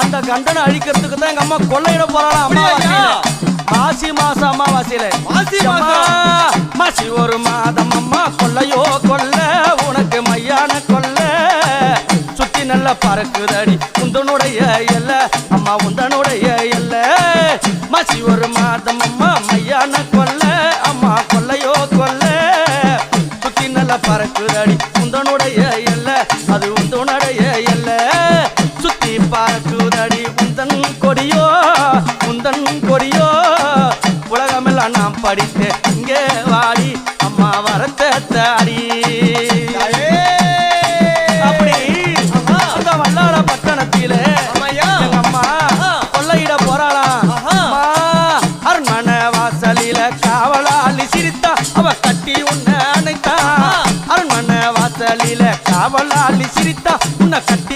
அந்த கண்டனை அழிக்கிறதுக்கு தான் எங்க அம்மா கொள்ளையிட போறாளாம். மாசி மாசம் அம்மாவாசையில மாசி ஒரு மாதம் அம்மா கொள்ளையோ கொல்ல உனக்கு மையான கொல்ல சுத்தி நல்ல பறக்குதடி உந்தனுடைய எல்ல அம்மா உந்தனுடைய எல்ல மாசி ஒரு மாதம் அம்மா மையான கொல்ல அம்மா கொள்ளையோ கொல்ல சுத்தி நல்ல பறக்குதடி உந்தனுடைய எல்ல அது உந்தனுடைய எல்ல சுத்தி பறக்குதடி உந்தன் கொடியோ உந்தன் கொடியோ உலகமெல்லாம் நாம் படித்து இங்கே வாடி அம்மா வரத்தை தாடி அப்படி அந்த வல்லார பட்டணத்திலே எங்க அம்மா கொள்ளையிட போறாளாம். அரண்மனை வாசலில காவலாளி சிரித்தா அவ கட்டி உன்னை அணைத்தா அரண்மனை வாசலில காவலாளி சிரித்தா உன்னை கட்டி